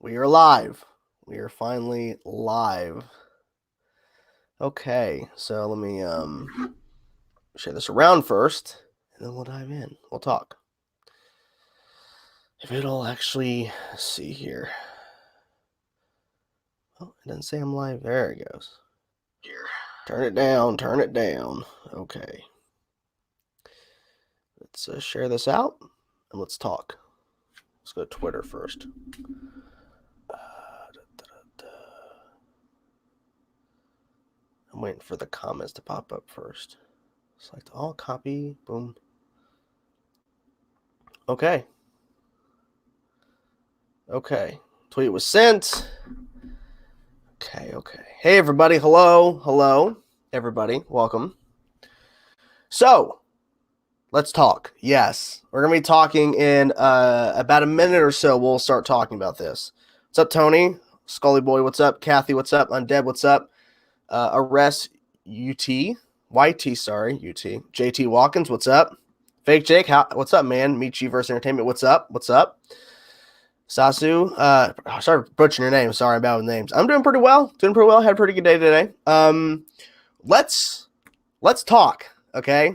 We are live. We are finally live. Okay, so let me share this around first, and then we'll dive in. We'll talk. If it'll actually see here. Oh, it doesn't say I'm live. There it goes. Here. Turn it down. Turn it down. Okay. Let's share this out, and let's talk. Let's go to Twitter first. I'm waiting for the comments to pop up first. Select all, copy, boom. Okay. Tweet was sent. Okay. Hey, everybody. Hello, everybody. Welcome. So, let's talk. Yes, we're going to be talking in about a minute or so. We'll start talking about this. What's up, Tony? Scully Boy, what's up? Kathy, what's up? Undead, what's up? Arrest UT. YT, sorry, UT. JT Watkins, what's up? Fake Jake, what's up, man? Michiverse Entertainment, what's up? Sasu, sorry for butchering your name. Sorry about the names. I'm doing pretty well. Had a pretty good day today. Let's talk, okay?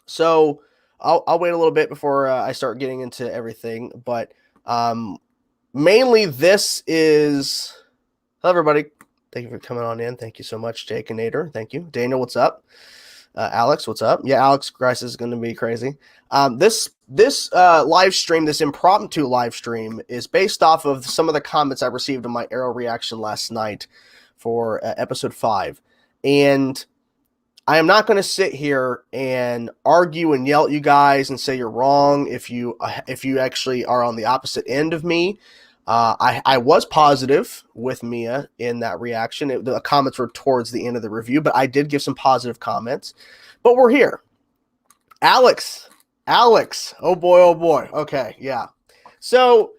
So I'll wait a little bit before I start getting into everything, but mainly this is. Hello, everybody. Thank you for coming on in. Thank you so much, Jake and Nader. Thank you, Daniel. What's up? Alex, what's up? Yeah, Alex Grice is going to be crazy. This live stream, this impromptu live stream, is based off of some of the comments I received in my Arrow reaction last night for episode 5. And I am not going to sit here and argue and yell at you guys and say you're wrong if you actually are on the opposite end of me. I was positive with Mia in that reaction. The comments were towards the end of the review, but I did give some positive comments. But we're here. Alex. Oh boy. Okay, yeah. So,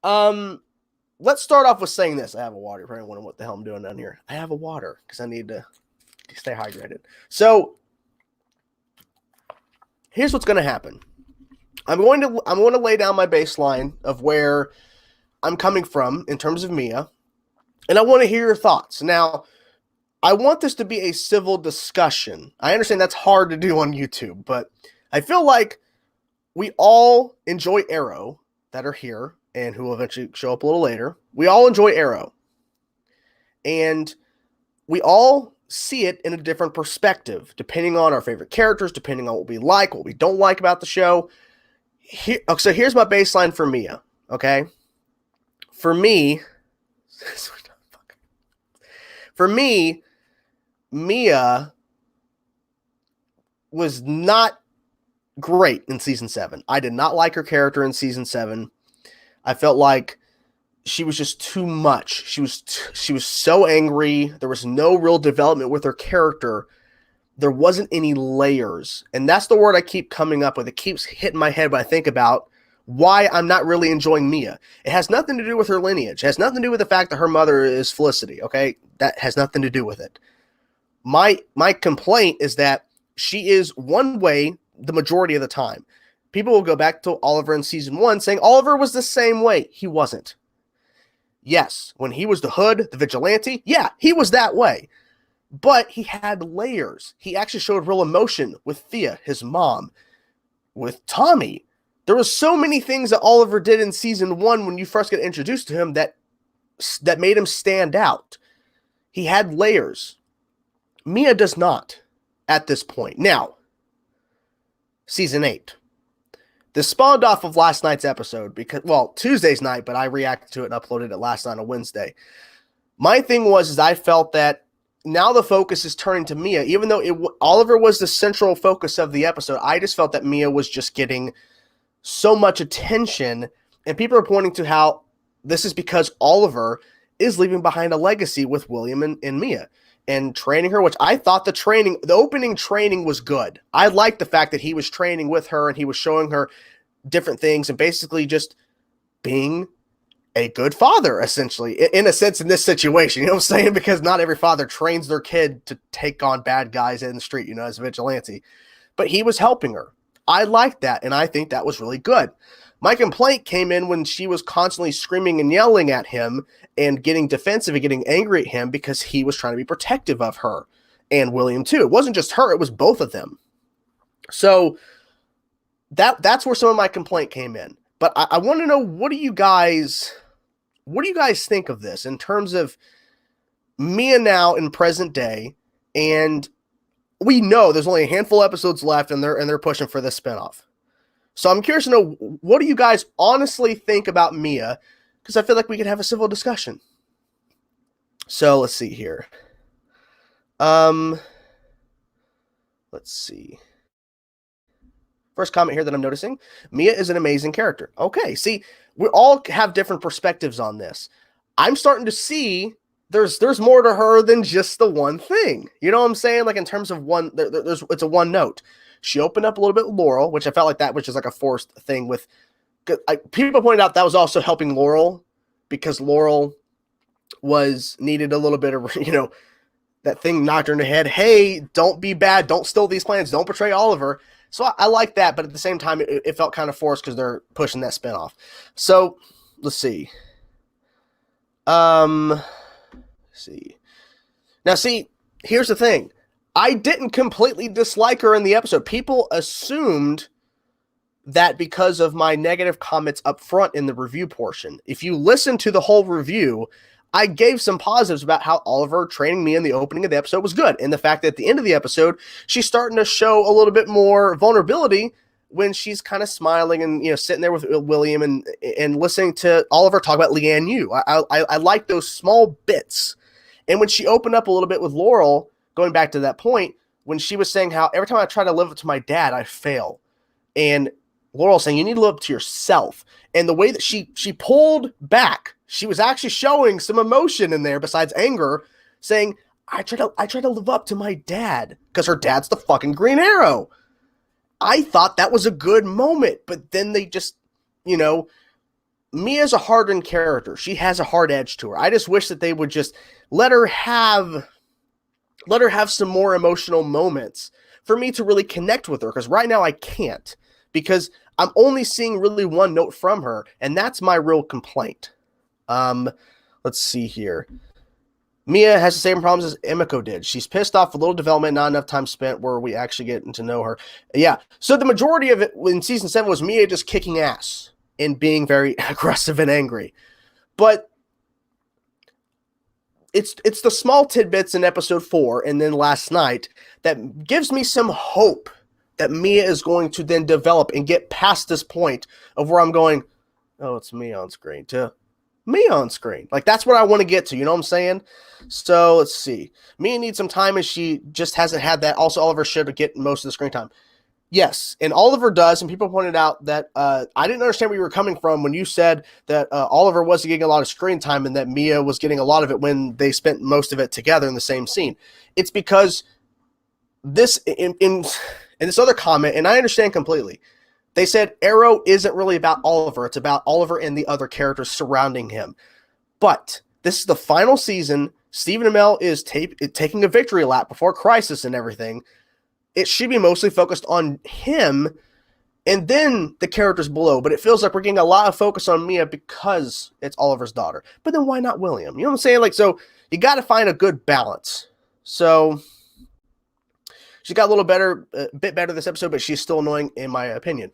let's start off with saying this. I have a water. You're probably wondering what the hell I'm doing down here. I have a water because I need to stay hydrated. So, here's what's going to happen. I'm going to lay down my baseline of where I'm coming from in terms of Mia, and I want to hear your thoughts. Now, I want this to be a civil discussion. I understand that's hard to do on YouTube, but I feel like we all enjoy Arrow that are here and who will eventually show up a little later. We all enjoy Arrow, and we all see it in a different perspective, depending on our favorite characters, depending on what we like, what we don't like about the show. So here's my baseline for Mia, okay? For me, Mia was not great in season 7. I did not like her character in season 7. I felt like she was just too much. She was so angry. There was no real development with her character. There wasn't any layers. And that's the word I keep coming up with. It keeps hitting my head when I think about why I'm not really enjoying Mia. It has nothing to do with her lineage. It has nothing to do with the fact that her mother is Felicity, okay? That has nothing to do with it. My complaint is that she is one way the majority of the time. People will go back to Oliver in season 1 saying Oliver was the same way. He wasn't. Yes, when he was the Hood, the vigilante, yeah, he was that way. But he had layers. He actually showed real emotion with Thea, his mom, with Tommy. There was so many things that Oliver did in season 1 when you first get introduced to him that made him stand out. He had layers. Mia does not at this point. Now, season 8. This spawned off of last night's episode because, well, Tuesday's night, but I reacted to it and uploaded it last night on Wednesday. My thing was I felt that now the focus is turning to Mia. Even though Oliver was the central focus of the episode, I just felt that Mia was just getting so much attention, and people are pointing to how this is because Oliver is leaving behind a legacy with William and Mia and training her, which I thought the opening training was good. I liked the fact that he was training with her and he was showing her different things and basically just being a good father, essentially, in a sense, in this situation. You know what I'm saying? Because not every father trains their kid to take on bad guys in the street, as a vigilante. But he was helping her. I liked that, and I think that was really good. My complaint came in when she was constantly screaming and yelling at him and getting defensive and getting angry at him because he was trying to be protective of her and William too. It wasn't just her, it was both of them. So that's where some of my complaint came in. But I want to know, what do you guys think of this in terms of Mia now in present day? And we know there's only a handful of episodes left, and they're pushing for this spinoff. So I'm curious to know, what do you guys honestly think about Mia? Because I feel like we could have a civil discussion. So let's see here. Let's see. First comment here that I'm noticing, Mia is an amazing character. Okay, see, we all have different perspectives on this. I'm starting to see there's more to her than just the one thing. You know what I'm saying? Like in terms of one, it's a one note. She opened up a little bit with Laurel, which I felt like that was just like a forced thing with. People pointed out that was also helping Laurel because Laurel needed a little bit of, that thing knocked her in the head. Hey, don't be bad. Don't steal these plans. Don't betray Oliver. So I like that, but at the same time, it felt kind of forced because they're pushing that spinoff. So let's see. See. Now, here's the thing. I didn't completely dislike her in the episode. People assumed that because of my negative comments up front in the review portion. If you listen to the whole review, I gave some positives about how Oliver training me in the opening of the episode was good. And the fact that at the end of the episode, she's starting to show a little bit more vulnerability when she's kind of smiling and, sitting there with William and listening to Oliver talk about Leanne Yu. I like those small bits. And when she opened up a little bit with Laurel, going back to that point, when she was saying how every time I try to live up to my dad, I fail. And Laurel saying, you need to live up to yourself. And the way that she pulled back, she was actually showing some emotion in there besides anger, saying, I try to live up to my dad because her dad's the fucking Green Arrow. I thought that was a good moment, but then they just, Mia's a hardened character. She has a hard edge to her. I just wish that they would just let her have some more emotional moments for me to really connect with her. Because right now I can't, because I'm only seeing really one note from her, and that's my real complaint. Let's see here. Mia has the same problems as Emiko did. She's pissed off, a little development, not enough time spent where we actually get to know her. Yeah. So the majority of it in season 7 was Mia just kicking ass and being very aggressive and angry. But it's the small tidbits in episode 4 and then last night that gives me some hope that Mia is going to then develop and get past this point of where I'm going, oh, it's Mia on screen too. Mia on screen. Like, that's what I want to get to. You know what I'm saying? So let's see. Mia needs some time, and she just hasn't had that. Also, Oliver should get most of the screen time. Yes, and Oliver does, and people pointed out that I didn't understand where you were coming from when you said that Oliver wasn't getting a lot of screen time and that Mia was getting a lot of it when they spent most of it together in the same scene. It's because this, in this other comment, and I understand completely, they said Arrow isn't really about Oliver. It's about Oliver and the other characters surrounding him. But this is the final season. Stephen Amell is taking a victory lap before Crisis and everything. It should be mostly focused on him and then the characters below. But it feels like we're getting a lot of focus on Mia because it's Oliver's daughter. But then why not William? You know what I'm saying? Like, so you got to find a good balance. So she got a bit better this episode, but she's still annoying in my opinion.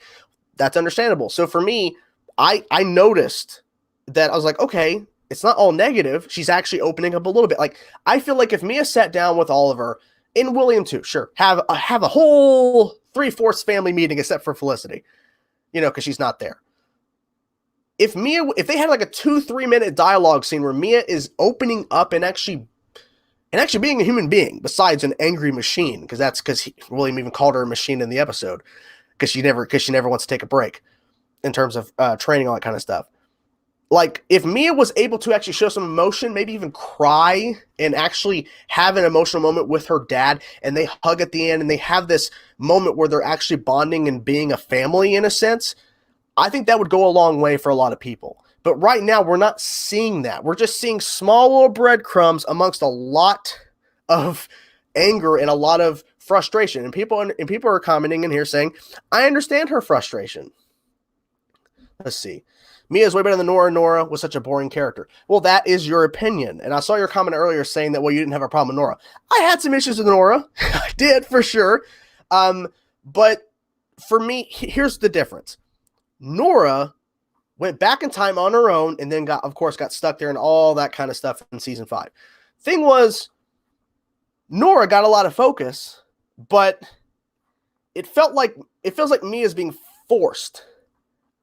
That's understandable. So for me, I noticed that I was like, okay, it's not all negative. She's actually opening up a little bit. Like, I feel like if Mia sat down with Oliver and William too, sure, have a whole 3/4 family meeting except for Felicity, because she's not there. If they had like a 2-3 minute dialogue scene where Mia is opening up and actually being a human being besides an angry machine, because William even called her a machine in the episode because she never wants to take a break in terms of training, all that kind of stuff. Like, if Mia was able to actually show some emotion, maybe even cry and actually have an emotional moment with her dad, and they hug at the end and they have this moment where they're actually bonding and being a family in a sense, I think that would go a long way for a lot of people. But right now, we're not seeing that. We're just seeing small little breadcrumbs amongst a lot of anger and a lot of frustration. And people are commenting in here saying, I understand her frustration. Let's see. Mia's way better than Nora. Nora was such a boring character. Well, that is your opinion. And I saw your comment earlier saying that, well, you didn't have a problem with Nora. I had some issues with Nora. I did, for sure. But for me, here's the difference. Nora went back in time on her own and then got stuck there and all that kind of stuff in season 5. Thing was, Nora got a lot of focus, but it feels like Mia's being forced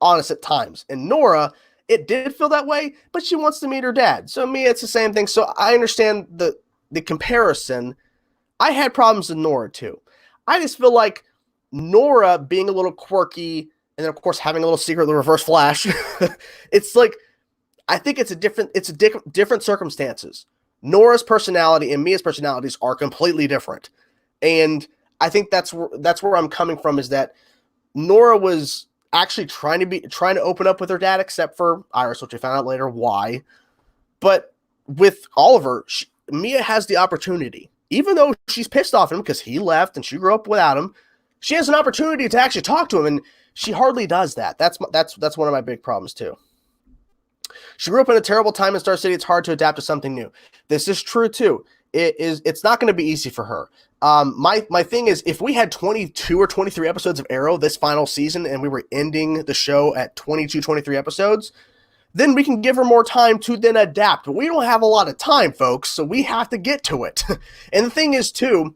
on us at times. And Nora, it did feel that way, but she wants to meet her dad. So Mia, it's the same thing. So I understand the comparison. I had problems with Nora too. I just feel like Nora being a little quirky, and then of course having a little secret, the Reverse Flash. It's like, I think it's different circumstances. Nora's personality and Mia's personalities are completely different, and I think that's where I'm coming from, is that Nora was actually trying to open up with her dad, except for Iris, which we found out later why. But with Oliver, Mia has the opportunity, even though she's pissed off him because he left and she grew up without him. She has an opportunity to actually talk to him, and she hardly does that. That's one of my big problems too. She grew up in a terrible time in Star City. It's hard to adapt to something new. This is true too. It's not going to be easy for her. My thing is, if we had 22 or 23 episodes of Arrow this final season and we were ending the show at 22, 23 episodes, then we can give her more time to then adapt. But we don't have a lot of time, folks, so we have to get to it. And the thing is, too,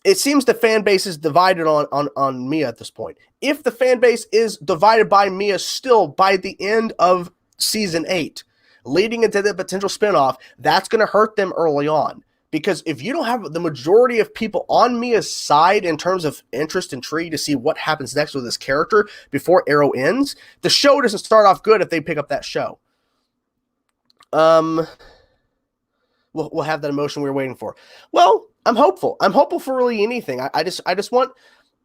it seems the fan base is divided on Mia at this point. If the fan base is divided by Mia still by the end of season 8, leading into the potential spinoff, that's going to hurt them early on. Because if you don't have the majority of people on Mia's side in terms of interest and intrigue to see what happens next with this character before Arrow ends, the show doesn't start off good if they pick up that show. We'll have that emotion we were waiting for. Well, I'm hopeful. I'm hopeful for really anything. I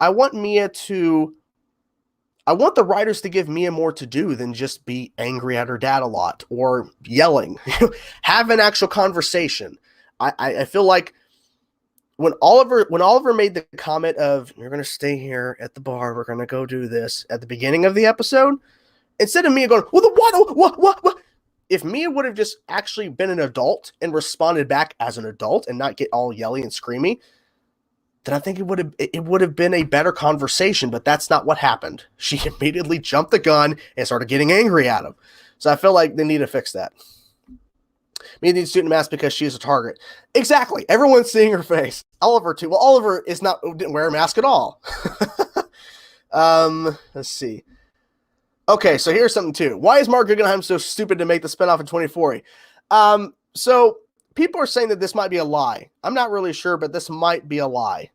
want Mia to. I want the writers to give Mia more to do than just be angry at her dad a lot or yelling. Have an actual conversation. I feel like when Oliver made the comment of, "You're going to stay here at the bar, we're going to go do this," at the beginning of the episode, instead of Mia going, "Well, what?" If Mia would have just actually been an adult and responded back as an adult and not get all yelly and screamy, then I think it would have been a better conversation. But that's not what happened. She immediately jumped the gun and started getting angry at him. So I feel like they need to fix that. Mia needs to suit a mask because she is a target. Exactly. Everyone's seeing her face. Oliver too. Well, Oliver didn't wear a mask at all. Let's see. Okay, so here's something too. Why is Mark Guggenheim so stupid to make the spinoff in 2040? So people are saying that this might be a lie. I'm not really sure, but this might be a lie.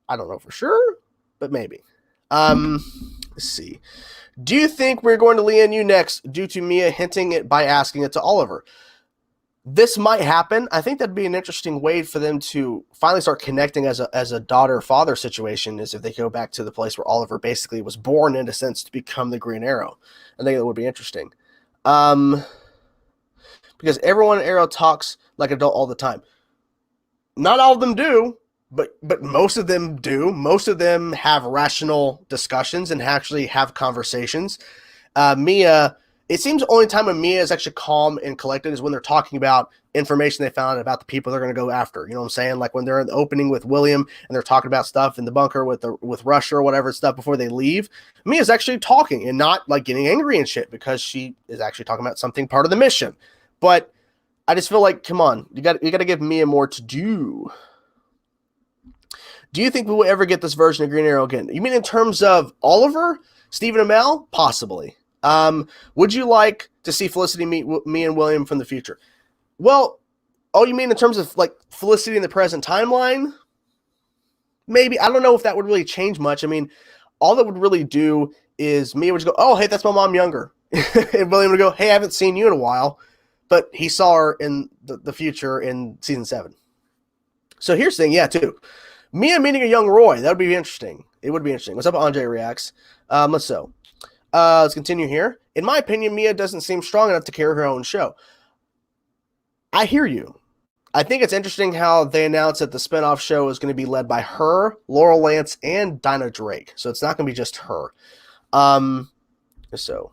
I don't know for sure, but maybe. Let's see. Do you think we're going to Leon you next due to Mia hinting it by asking it to Oliver? This might happen. I think that'd be an interesting way for them to finally start connecting as a daughter-father situation, is if they go back to the place where Oliver basically was born, in a sense, to become the Green Arrow. I think that would be interesting. Because everyone in Arrow talks like an adult all the time. Not all of them do, but most of them do. Most of them have rational discussions and actually have conversations. Mia... It seems the only time when Mia is actually calm and collected is when they're talking about information they found about the people they're going to go after. You know what I'm saying? Like when they're in the opening with William and they're talking about stuff in the bunker with Russia or whatever stuff before they leave. Mia's actually talking and not like getting angry and shit, because she is actually talking about something part of the mission. But I just feel like, come on, you got to give Mia more to do. Do you think we will ever get this version of Green Arrow again? You mean in terms of Oliver, Stephen Amell? Possibly. Would you like to see Felicity meet me and William from the future? Well, you mean in terms of like Felicity in the present timeline? Maybe. I don't know if that would really change much. I mean, all that would really do is Mia would just go, "Oh, hey, that's my mom younger." And William would go, "Hey, I haven't seen you in a while." But he saw her in the future in season 7. So here's the thing, yeah, too. Mia meeting a young Roy, that would be interesting. It would be interesting. What's up, Andre Reacts? Let's continue here. In my opinion, Mia doesn't seem strong enough to carry her own show. I hear you. I think it's interesting how they announced that the spinoff show is going to be led by her, Laurel Lance, and Dinah Drake. So it's not going to be just her. So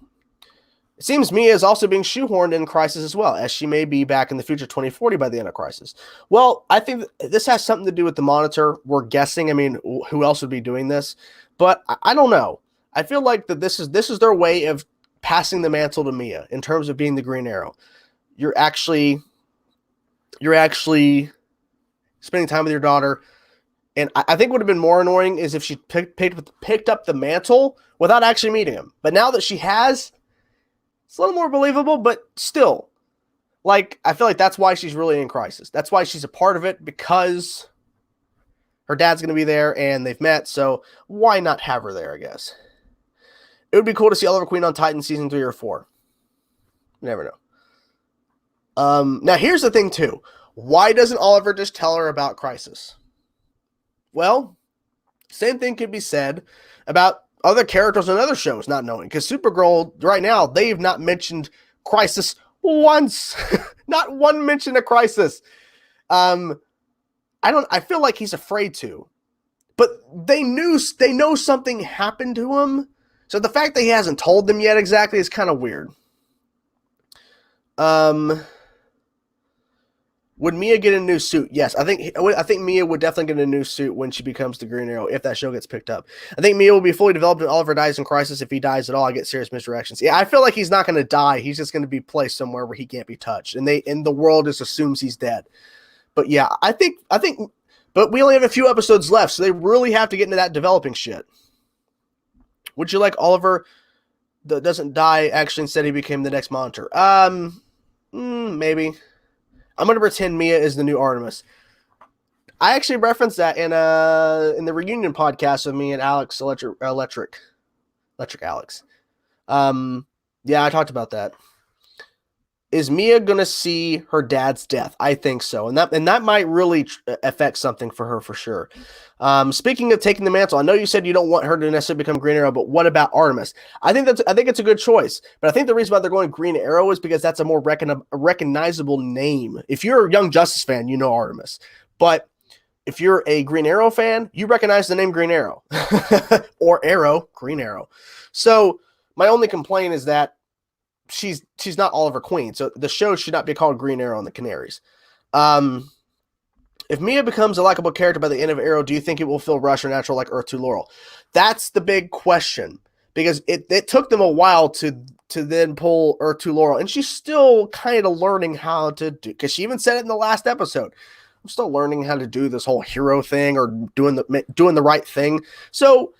It seems Mia is also being shoehorned in Crisis as well, as she may be back in the future 2040 by the end of Crisis. Well, I think this has something to do with the Monitor. We're guessing. I mean, who else would be doing this? But I don't know. I feel like that this is their way of passing the mantle to Mia in terms of being the Green Arrow. You're actually spending time with your daughter. And I think what would have been more annoying is if she picked up the mantle without actually meeting him. But now that she has, it's a little more believable, but still. Like, I feel like that's why she's really in Crisis. That's why she's a part of it, because her dad's going to be there and they've met. So why not have her there, I guess? It would be cool to see Oliver Queen on Titan season 3 or 4. You never know. Now, here's the thing, too. Why doesn't Oliver just tell her about Crisis? Well, same thing could be said about other characters on other shows not knowing. Because Supergirl, right now, they've not mentioned Crisis once. Not one mention of Crisis. I feel like he's afraid to. But they know something happened to him. So the fact that he hasn't told them yet exactly is kind of weird. Would Mia get a new suit? Yes, I think Mia would definitely get a new suit when she becomes the Green Arrow if that show gets picked up. I think Mia will be fully developed when Oliver dies in Crisis. If he dies at all, I get serious misdirections. Yeah, I feel like he's not going to die. He's just going to be placed somewhere where he can't be touched, and the world just assumes he's dead. But yeah, I think, but we only have a few episodes left, so they really have to get into that developing shit. Would you like Oliver that doesn't die actually instead he became the next Monitor? Maybe. I'm going to pretend Mia is the new Artemis. I actually referenced that in the reunion podcast of me and Alex Electric Alex. Yeah, I talked about that. Is Mia going to see her dad's death? I think so. And that might really affect something for her for sure. Speaking of taking the mantle, I know you said you don't want her to necessarily become Green Arrow, but what about Artemis? I think it's a good choice. But I think the reason why they're going Green Arrow is because that's a more recognizable name. If you're a Young Justice fan, you know Artemis. But if you're a Green Arrow fan, you recognize the name Green Arrow. Or Arrow, Green Arrow. So my only complaint is that she's not Oliver Queen, so the show should not be called Green Arrow and the Canaries. If Mia becomes a likable character by the end of Arrow, do you think it will feel rushed or natural like Earth 2 Laurel? That's the big question, because it took them a while to then pull Earth 2 Laurel, and she's still kind of learning how to do, because she even said it in the last episode. I'm still learning how to do this whole hero thing or doing the right thing. So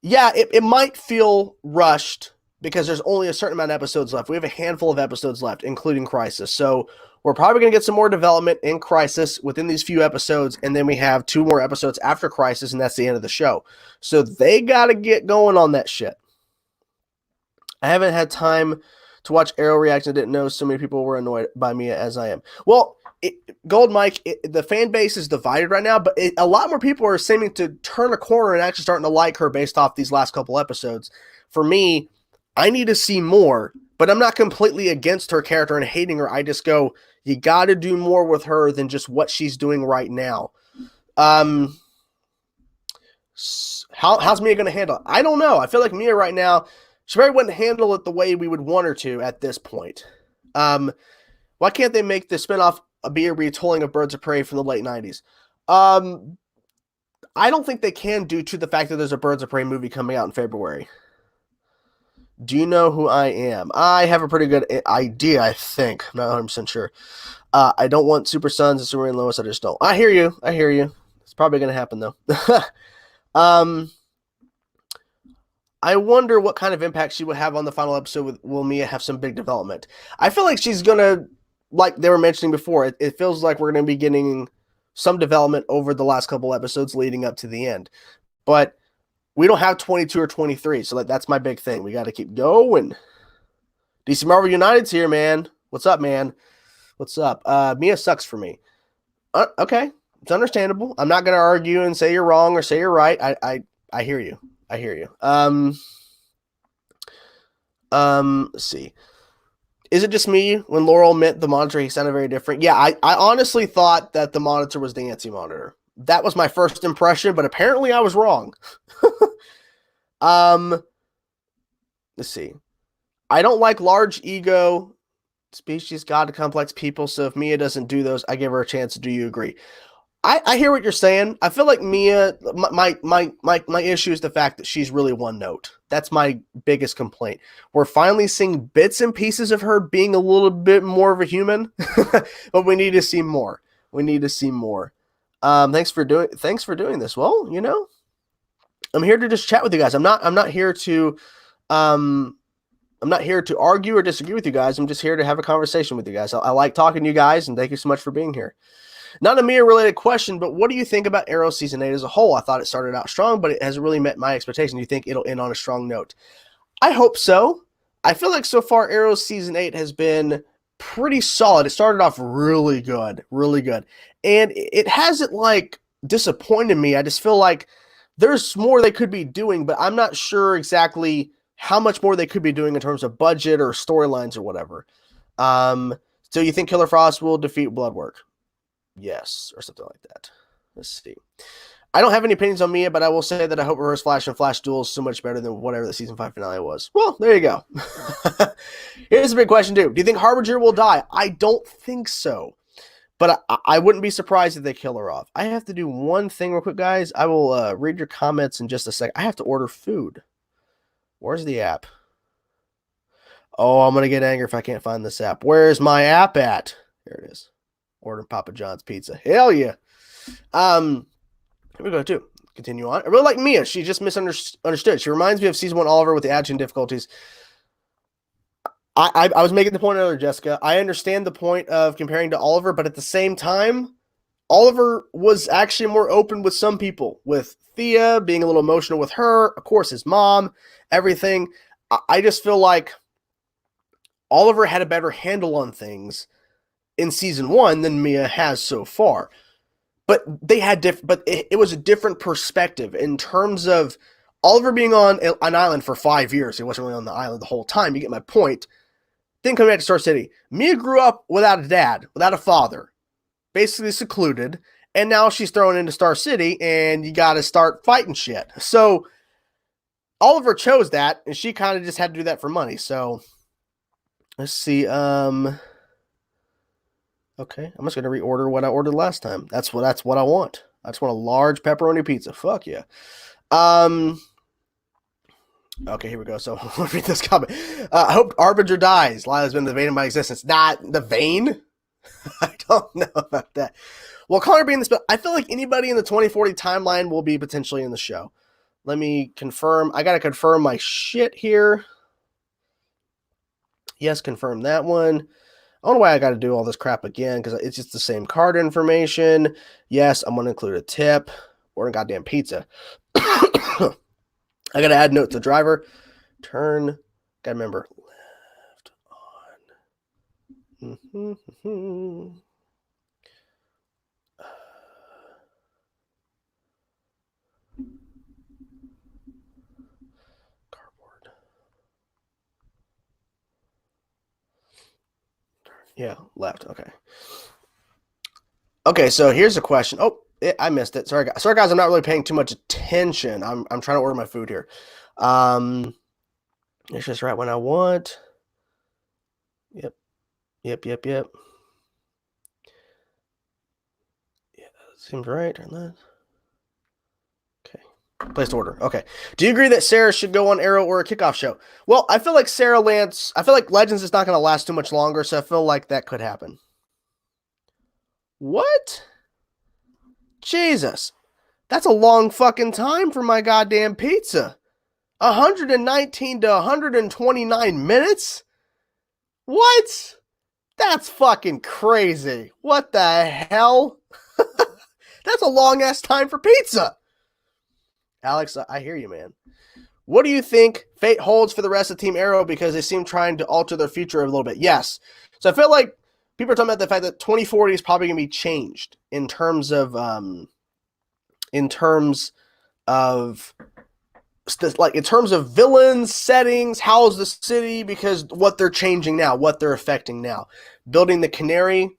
yeah, it might feel rushed, because there's only a certain amount of episodes left. We have a handful of episodes left, including Crisis. So we're probably going to get some more development in Crisis within these few episodes, and then we have 2 more episodes after Crisis, and that's the end of the show. So they got to get going on that shit. I haven't had time to watch Arrow reaction. I didn't know so many people were annoyed by Mia as I am. Well, Gold Mike, the fan base is divided right now, but a lot more people are seeming to turn a corner and actually starting to like her based off these last couple episodes. For me, I need to see more, but I'm not completely against her character and hating her. I just go, you got to do more with her than just what she's doing right now. How's Mia going to handle it? I don't know. I feel like Mia right now, she probably wouldn't handle it the way we would want her to at this point. Why can't they make the spinoff be a retelling of Birds of Prey from the late 90s? I don't think they can, due to the fact that there's a Birds of Prey movie coming out in February. Do you know who I am? I have a pretty good idea, I think. I'm not 100% sure. I don't want Super Sons and Superman and Lois. I just don't. I hear you. It's probably going to happen, though. I wonder what kind of impact she would have on the final episode. Will Mia have some big development? I feel like she's going to, like they were mentioning before, it feels like we're going to be getting some development over the last couple episodes leading up to the end. But we don't have 22 or 23, so that's my big thing. We got to keep going. DC Marvel United's here, man. What's up, man? What's up? Mia sucks for me. Okay, it's understandable. I'm not going to argue and say you're wrong or say you're right. I hear you. Let's see. Is it just me? When Laurel met the Monitor, he sounded very different. Yeah, I honestly thought that the Monitor was the Anti-Monitor. That was my first impression, but apparently I was wrong. Let's see. I don't like large ego species, god, complex people. So if Mia doesn't do those, I give her a chance. Do you agree? I hear what you're saying. I feel like Mia, my issue is the fact that she's really one note. That's my biggest complaint. We're finally seeing bits and pieces of her being a little bit more of a human, but we need to see more. We need to see more. Thanks for doing this. Well, I'm here to just chat with you guys. I'm not here to argue or disagree with you guys. I'm just here to have a conversation with you guys. I like talking to you guys, and thank you so much for being here. Not a Mia-related question, but what do you think about Arrow Season 8 as a whole? I thought it started out strong, but it hasn't really met my expectation. Do you think it'll end on a strong note? I hope so. I feel like so far Arrow Season 8 has been pretty solid. It started off really good. And it hasn't, disappointed me. I just feel like there's more they could be doing, but I'm not sure exactly how much more they could be doing in terms of budget or storylines or whatever. So you think Killer Frost will defeat Bloodwork? Yes, or something like that. Let's see. I don't have any opinions on Mia, but I will say that I hope Reverse Flash and Flash Duel is so much better than whatever the season 5 finale was. Well, there you go. Here's a big question, too. Do you think Harbinger will die? I don't think so. But I wouldn't be surprised if they kill her off. I have to do one thing real quick, guys. I will read your comments in just a sec. I have to order food. Where's the app? Oh, I'm going to get angry if I can't find this app. Where's my app at? There it is. Ordering Papa John's pizza. Hell yeah. Here we go, too. Continue on. I really like Mia. She just misunderstood. She reminds me of season 1 Oliver with the action difficulties. I was making the point earlier, Jessica. I understand the point of comparing to Oliver, but at the same time, Oliver was actually more open with some people, with Thea being a little emotional with her, of course, his mom, everything. I just feel like Oliver had a better handle on things in season 1 than Mia has so far. But they had it was a different perspective in terms of Oliver being on an island for 5 years. He wasn't really on the island the whole time. You get my point. Then coming back to Star City. Mia grew up without a dad, without a father, basically secluded, and now she's thrown into Star City, and you got to start fighting shit. So Oliver chose that, and she kind of just had to do that for money. So let's see. Okay, I'm just gonna reorder what I ordered last time. That's what I want. I just want a large pepperoni pizza. Fuck yeah. Okay, here we go. So let me read this comment. I hope Harbinger dies. Lila's been the vein of my existence. Not the vein. I don't know about that. Well, Connor being this, but I feel like anybody in the 2040 timeline will be potentially in the show. Let me confirm. I gotta confirm my shit here. Yes, confirm that one. I don't know why I got to do all this crap again, because it's just the same card information. Yes, I'm going to include a tip or a goddamn pizza. I got to add note to the driver. Turn. Got to remember. Left on. Cardboard. Yeah, left. Okay. Okay, so here's a question. Oh, I missed it. Sorry, guys. I'm not really paying too much attention. I'm trying to order my food here. It's just right when I want. Yep. Yeah, seems right. Okay. Placed order. Okay. Do you agree that Sarah should go on Arrow or a kickoff show? Well, I feel like I feel like Legends is not going to last too much longer, so I feel like that could happen. What? Jesus. That's a long fucking time for my goddamn pizza. 119 to 129 minutes? What? That's fucking crazy. What the hell? That's a long ass time for pizza. Alex, I hear you, man. What do you think fate holds for the rest of Team Arrow, because they seem trying to alter their future a little bit? Yes. So I feel like people are talking about the fact that 2040 is probably going to be changed in terms of villains, settings, how's the city, because what they're changing now, what they're affecting now. Building the Canary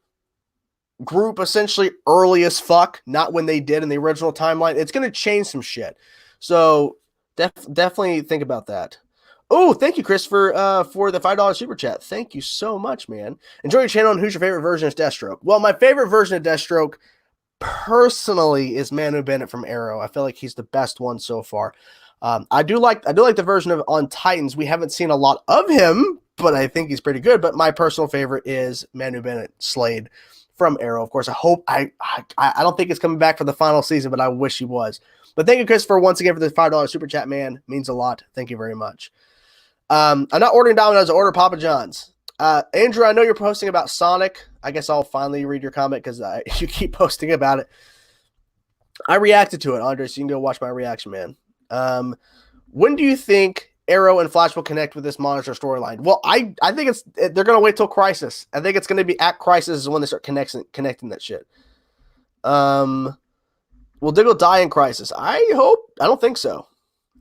group essentially early as fuck, not when they did in the original timeline. It's going to change some shit. So definitely think about that. Oh, thank you, Christopher, for the $5 super chat. Thank you so much, man. Enjoy your channel, and who's your favorite version of Deathstroke? Well, my favorite version of Deathstroke, personally, is Manu Bennett from Arrow. I feel like he's the best one so far. I do like the version of on Titans. We haven't seen a lot of him, but I think he's pretty good. But my personal favorite is Manu Bennett Slade from Arrow. Of course, I don't think it's coming back for the final season, but I wish he was. But thank you, Christopher, once again for the $5 super chat, man. It means a lot. Thank you very much. I'm not ordering Domino's, I order Papa John's. Andrew, I know you're posting about Sonic. I guess I'll finally read your comment because you keep posting about it. I reacted to it, Andre, so you can go watch my reaction, man. When do you think Arrow and Flash will connect with this Monitor storyline? Well, I think they're going to wait till Crisis. I think it's going to be at Crisis is when they start connecting that shit. Will Diggle die in Crisis? I don't think so.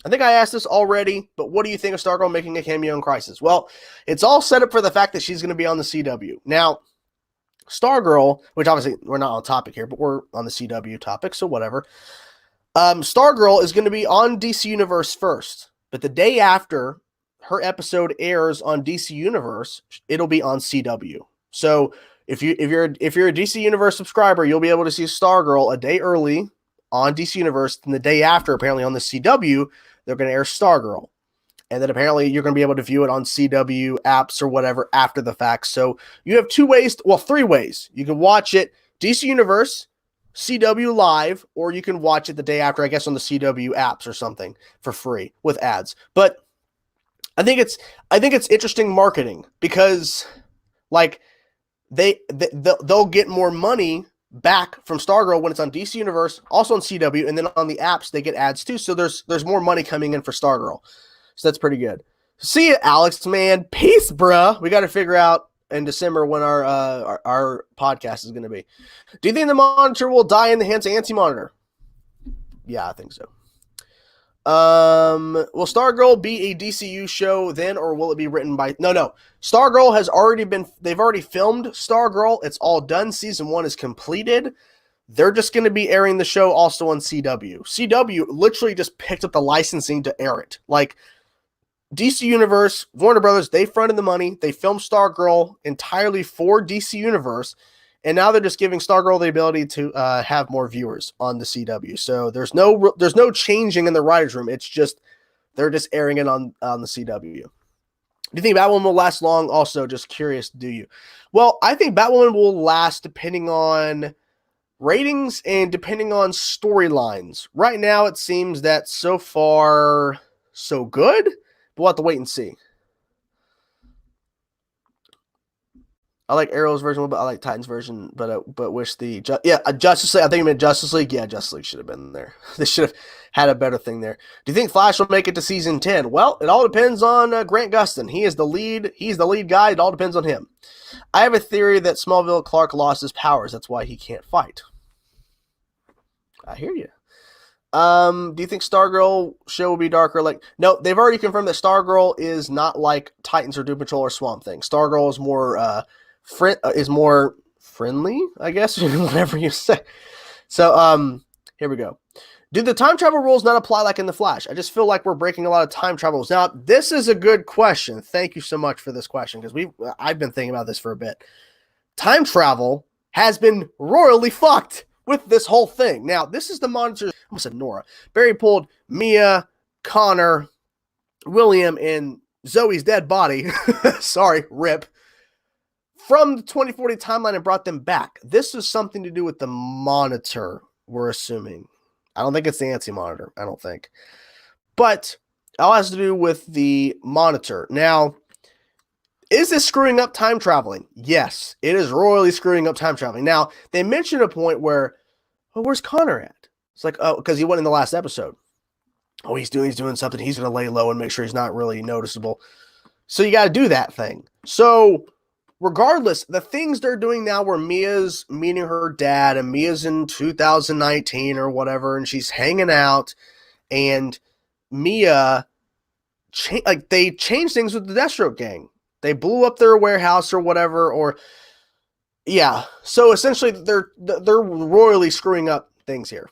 I think I asked this already, but what do you think of Stargirl making a cameo in Crisis? Well, it's all set up for the fact that she's going to be on the CW. Now, Stargirl, which obviously we're not on topic here, but we're on the CW topic, so whatever. Stargirl is going to be on DC Universe first, but the day after her episode airs on DC Universe, it'll be on CW. So if you're a DC Universe subscriber, you'll be able to see Stargirl a day early on DC Universe, and the day after, apparently on the CW, they're going to air Stargirl. And then apparently you're going to be able to view it on CW apps or whatever after the fact. So you have three ways. You can watch it DC Universe, CW Live, or you can watch it the day after, I guess, on the CW apps or something for free with ads. But I think it's interesting marketing because like they'll get more money back from Stargirl when it's on DC Universe, also on CW, and then on the apps they get ads too. So there's more money coming in for Stargirl. So that's pretty good. See you, Alex, man. Peace, bruh. We got to figure out in December when our podcast is going to be. Do you think the Monitor will die in the hands of Anti-Monitor? Yeah, I think so. Will Stargirl be a DCU show then, or will it be written by... No. Stargirl they've already filmed Stargirl. It's all done. Season 1 is completed. They're just going to be airing the show also on CW. CW literally just picked up the licensing to air it. Like, DC Universe, Warner Brothers, they fronted the money. They filmed Stargirl entirely for DC Universe, and now they're just giving Stargirl the ability to have more viewers on the CW. So there's no changing in the writers' room. It's just they're just airing it on the CW. Do you think Batwoman will last long? Also, just curious, do you? Well, I think Batwoman will last depending on ratings and depending on storylines. Right now, it seems that so far, so good. But we'll have to wait and see. I like Arrow's version, but I like Titan's version. But wish Justice League. I think you meant Justice League. Yeah, Justice League should have been there. They should have had a better thing there. Do you think Flash will make it to season 10? Well, it all depends on Grant Gustin. He is the lead. He's the lead guy. It all depends on him. I have a theory that Smallville Clark lost his powers. That's why he can't fight. I hear you. Do you think Stargirl show will be darker? No, they've already confirmed that Stargirl is not like Titans or Doom Patrol or Swamp Thing. Stargirl is more friendly, I guess, whatever you say. So, here we go. Do the time travel rules not apply like in The Flash? I just feel like we're breaking a lot of time travel rules. Now, this is a good question. Thank you so much for this question because I've been thinking about this for a bit. Time travel has been royally fucked with this whole thing. Now, this is the Monitor. I almost said Nora. Barry pulled Mia, Connor, William, and Zoe's dead body. Sorry, rip. From the 2040 timeline and brought them back. This is something to do with the Monitor, we're assuming. I don't think it's the Anti-Monitor. I don't think. But it all has to do with the Monitor. Now, is this screwing up time traveling? Yes, it is royally screwing up time traveling. Now, they mentioned a point where, where's Connor at? It's like, because he went in the last episode. He's doing something. He's going to lay low and make sure he's not really noticeable. So you got to do that thing. So regardless, the things they're doing now where Mia's meeting her dad and Mia's in 2019 or whatever, and she's hanging out, and Mia, they changed things with the Deathstroke gang. They blew up their warehouse or whatever, yeah. So essentially, they're royally screwing up things here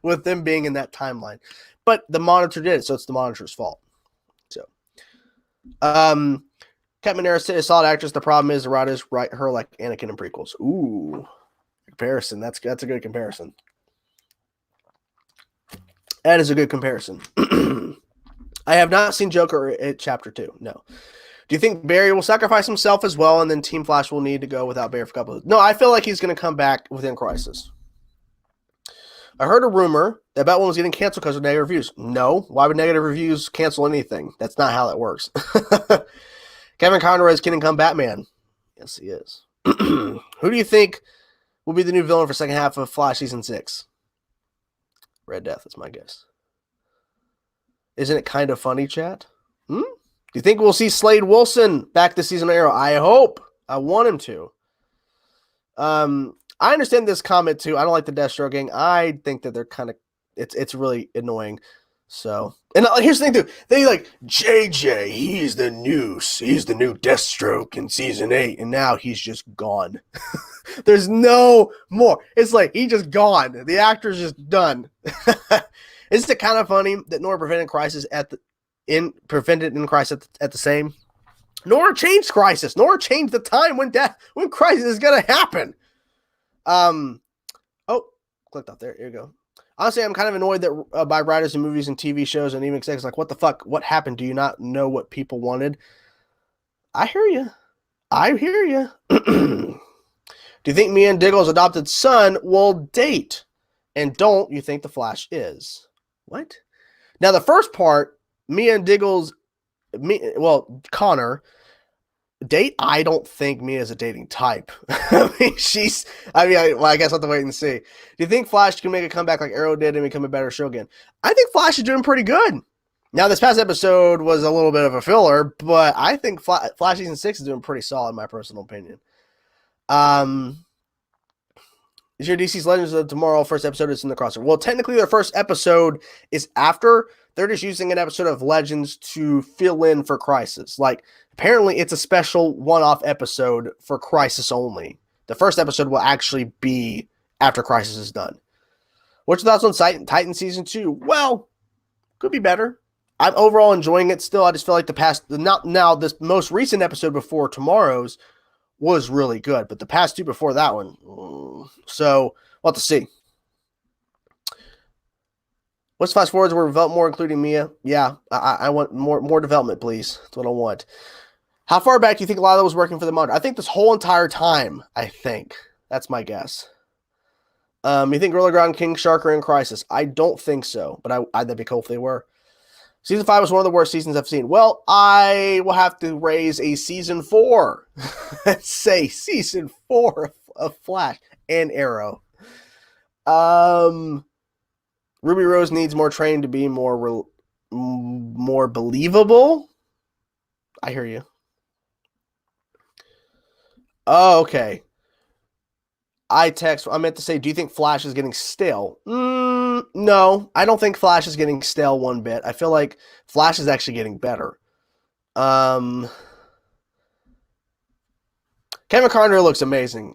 with them being in that timeline. But the Monitor did it, so it's the Monitor's fault. So Kat Manera said a solid actress. The problem is the writers write her like Anakin in prequels. Ooh, comparison. That's a good comparison. That is a good comparison. I have not seen Joker at Chapter 2. No. Do you think Barry will sacrifice himself as well, and then Team Flash will need to go without Barry for a couple of... No, I feel like he's going to come back within Crisis. I heard a rumor that Batwoman was getting canceled because of negative reviews. No. Why would negative reviews cancel anything? That's not how that works. Kevin Conroy is King Come Batman. Yes, he is. Who do you think will be the new villain for second half of Flash Season 6? Red Death is my guess. Isn't it kind of funny, chat? Do you think we'll see Slade Wilson back this season on Arrow? I hope. I want him to. I understand this comment too. I don't like the Deathstroke gang. I think that they're kind of... It's really annoying. So, and here's the thing too. They like JJ. He's the new Deathstroke in season 8, and now he's just gone. There's no more. It's like he just gone. The actor's just done. Isn't it kind of funny that Nora prevented Crisis at the same? Nora changed Crisis. Nora changed the time when Crisis is gonna happen. Clicked up there. Here you go. Honestly, I'm kind of annoyed that by writers in movies and TV shows and even execs like, what the fuck? What happened? Do you not know what people wanted? I hear you. Do you think Mia and Diggle's adopted son will date? And don't you think the Flash is? What? Now, the first part, Connor, date, I don't think Mia is a dating type. I guess I have to wait and see. Do you think Flash can make a comeback like Arrow did and become a better show again? I think Flash is doing pretty good. Now, this past episode was a little bit of a filler, but I think Flash Season 6 is doing pretty solid, in my personal opinion. Is your DC's Legends of Tomorrow first episode is in the crossover? Well, technically their first episode is after. They're just using an episode of Legends to fill in for Crisis. Like, apparently it's a special one-off episode for Crisis only. The first episode will actually be after Crisis is done. What's your thoughts on Titan Season 2? Well, could be better. I'm overall enjoying it still. I just feel like this most recent episode before tomorrow's was really good, but the past two before that one, so we'll have to see. Let's fast forward where we develop more, including Mia. Yeah, I want more development, please. That's what I want. How far back do you think Lila was working for the monitor? I think this whole entire time. I think that's my guess. You think Gorilla Ground, King Shark are in Crisis? I don't think so, but that'd be cool if they were. Season 5 was one of the worst seasons I've seen. Well, I will have to raise a Season 4. Let's say Season 4 of Flash and Arrow. Ruby Rose needs more training to be more believable. I hear you. Oh, okay. I meant to say, do you think Flash is getting stale? No, I don't think Flash is getting stale one bit. I feel like Flash is actually getting better. Kevin Conroy looks amazing.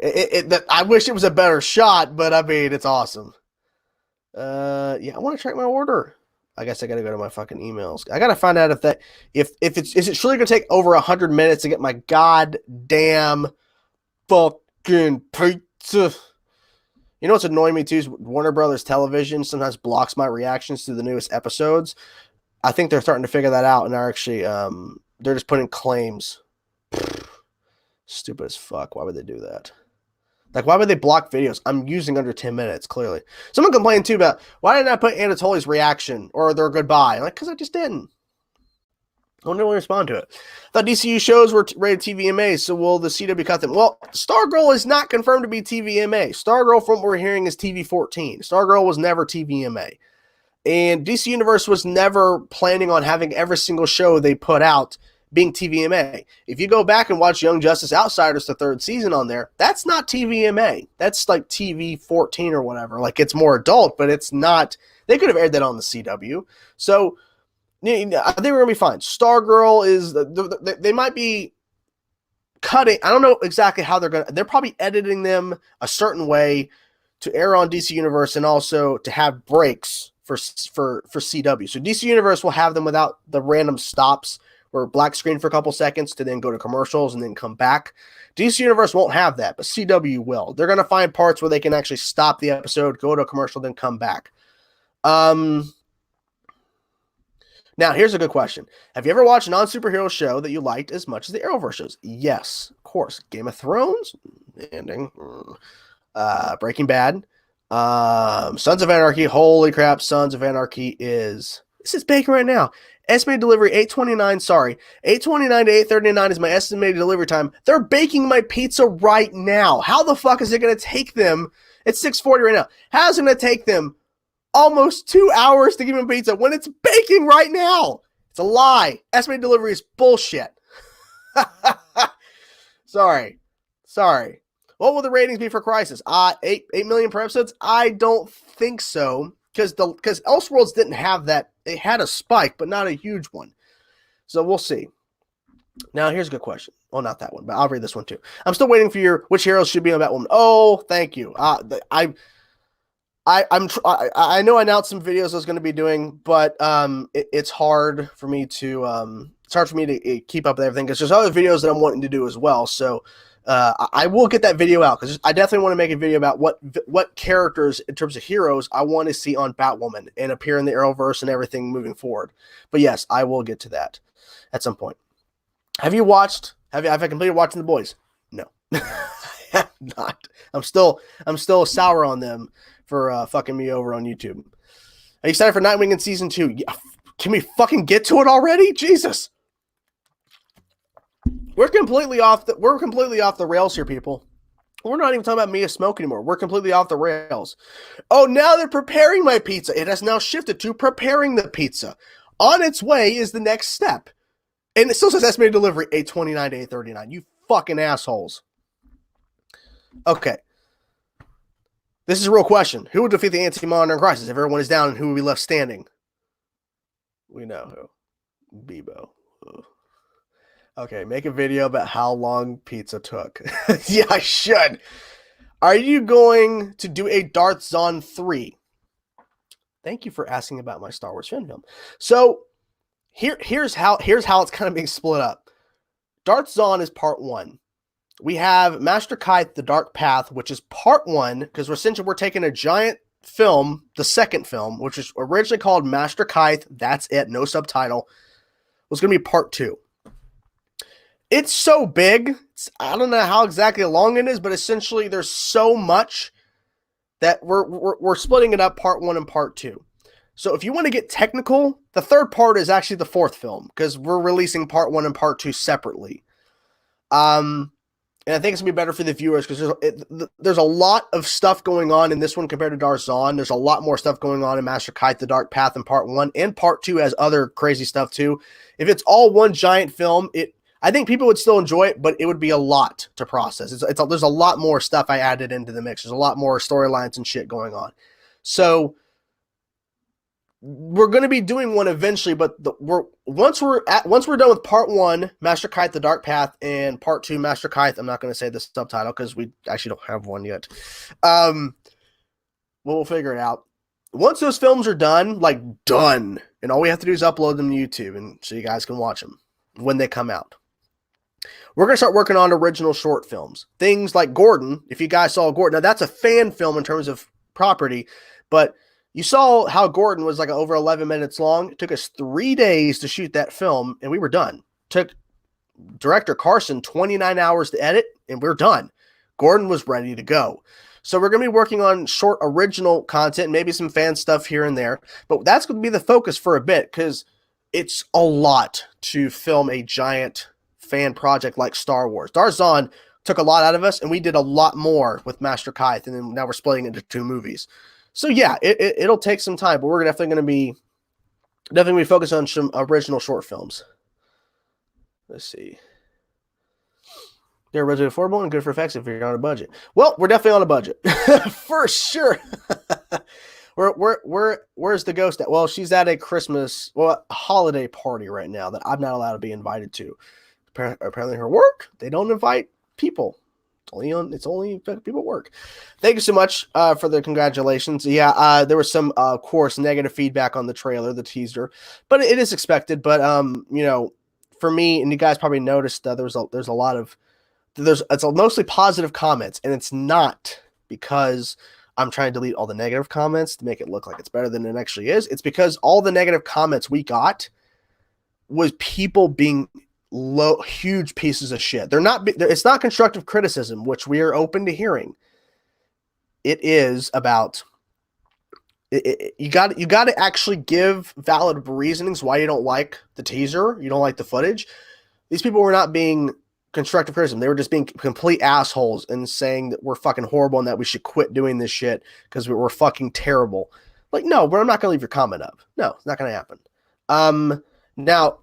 I wish it was a better shot, but I mean, it's awesome. Yeah, I want to track my order. I guess I got to go to my fucking emails. I got to find out if it's really going to take over 100 minutes to get my goddamn fucking pizza. You know what's annoying me too is Warner Brothers Television sometimes blocks my reactions to the newest episodes. I think they're starting to figure that out and are actually they're just putting claims. Stupid as fuck. Why would they do that? Like, why would they block videos? I'm using under 10 minutes, clearly. Someone complained too about, why didn't I put Anatoly's reaction or their goodbye? Like, because I just didn't. I don't really respond to it. I thought DCU shows were rated TVMA, so will the CW cut them? Well, Stargirl is not confirmed to be TVMA. Stargirl, from what we're hearing, is TV-14. Stargirl was never TVMA. And DC Universe was never planning on having every single show they put out being TVMA. If you go back and watch Young Justice Outsiders, the third season on there, that's not TVMA. That's like TV-14 or whatever. Like, it's more adult, but it's not. They could have aired that on the CW. So I think we're going to be fine. Stargirl is, they might be cutting. I don't know exactly how they're probably editing them a certain way to air on DC Universe and also to have breaks for CW. So DC Universe will have them without the random stops or black screen for a couple seconds to then go to commercials and then come back. DC Universe won't have that, but CW will. They're going to find parts where they can actually stop the episode, go to a commercial, then come back. Now, here's a good question. Have you ever watched a non-superhero show that you liked as much as the Arrowverse shows? Yes, of course. Game of Thrones, ending. Breaking Bad. Sons of Anarchy. Holy crap, Sons of Anarchy is... This is baking right now. Estimated delivery, 8:29. Sorry. 8:29 to 8:39 is my estimated delivery time. They're baking my pizza right now. How the fuck is it going to take them... It's 6:40 right now. How's it going to take them almost 2 hours to give me pizza when it's baking right now? It's a lie. Estimated delivery is bullshit. Sorry. What will the ratings be for Crisis? 8 million per episodes? I don't think so, because Elseworlds didn't have that. It had a spike, but not a huge one. So we'll see. Now here's a good question. Well, not that one, but I'll read this one too. I'm still waiting for which heroes should be on Batwoman. Oh, thank you. I know I announced some videos I was going to be doing, but it's hard for me to keep up with everything because there's other videos that I'm wanting to do as well. So I will get that video out because I definitely want to make a video about what characters in terms of heroes I want to see on Batwoman and appear in the Arrowverse and everything moving forward. But yes, I will get to that at some point. Have I completed watching The Boys? No, I have not. I'm still sour on them for fucking me over on YouTube. Are you excited for Nightwing in season 2? Yeah, can we fucking get to it already? Jesus. We're completely off the rails here, people. We're not even talking about Mia Smoak anymore. We're completely off the rails. Oh, now they're preparing my pizza. It has now shifted to preparing the pizza. On its way is the next step. And it still says estimated delivery 8:29 to 8:39. You fucking assholes. Okay. This is a real question. Who will defeat the Anti-Monitor in Crisis? If everyone is down, who will be left standing? We know who. Bebo. Ugh. Okay, make a video about how long pizza took. Yeah, I should. Are you going to do a Darth Zahn 3? Thank you for asking about my Star Wars fan film. So here's how it's kind of being split up. Darth Zahn is part 1. We have Master Kythe, The Dark Path, which is part 1, because we're taking a giant film, the second film, which was originally called Master Kythe. That's it, no subtitle. It was going to be part 2. It's so big. I don't know how exactly long it is, but essentially there's so much that we're splitting it up part 1 and part 2. So if you want to get technical, the third part is actually the fourth film because we're releasing part 1 and part 2 separately. And I think it's gonna be better for the viewers because there's a lot of stuff going on in this one compared to Darth Zahn. There's a lot more stuff going on in Master Kythe, The Dark Path in part 1, and part 2 has other crazy stuff too. If it's all one giant film, I think people would still enjoy it, but it would be a lot to process. There's a lot more stuff I added into the mix. There's a lot more storylines and shit going on. So we're going to be doing one eventually, but once we're done with part 1, Master Kythe, The Dark Path, and part 2, Master Kythe. I'm not going to say the subtitle because we actually don't have one yet. We'll figure it out. Once those films are done, and all we have to do is upload them to YouTube, and so you guys can watch them when they come out. We're going to start working on original short films. Things like Gordon, if you guys saw Gordon. Now, that's a fan film in terms of property, but you saw how Gordon was like over 11 minutes long. It took us 3 days to shoot that film, and we were done. Took director Carson 29 hours to edit, and we're done. Gordon was ready to go. So we're going to be working on short original content, maybe some fan stuff here and there, but that's going to be the focus for a bit because it's a lot to film a giant fan project like Star Wars. Darth Zahn took a lot out of us, and we did a lot more with Master Kythe, and then now we're splitting it into 2 movies. So yeah, it'll take some time, but we're definitely going to be focused on some original short films. Let's see. They're originally affordable and good for effects if you're on a budget. Well, we're definitely on a budget for sure. Where's the ghost at? Well, she's at a holiday party right now that I'm not allowed to be invited to. Apparently her work, they don't invite people. It's only people at work. Thank you so much for the congratulations. Yeah, there was some, of course, negative feedback on the trailer, the teaser, but it is expected. But for me, and you guys probably noticed that there's a lot of it's mostly positive comments, and it's not because I'm trying to delete all the negative comments to make it look like it's better than it actually is. It's because all the negative comments we got was people being huge pieces of shit. It's not constructive criticism, which we are open to hearing. It is about you got to actually give valid reasonings why you don't like the teaser, you don't like the footage. These people were not being constructive criticism. They were just being complete assholes and saying that we're fucking horrible and that we should quit doing this shit because we're fucking terrible. Like, no, but I'm not gonna leave your comment up. No, it's not gonna happen. Now,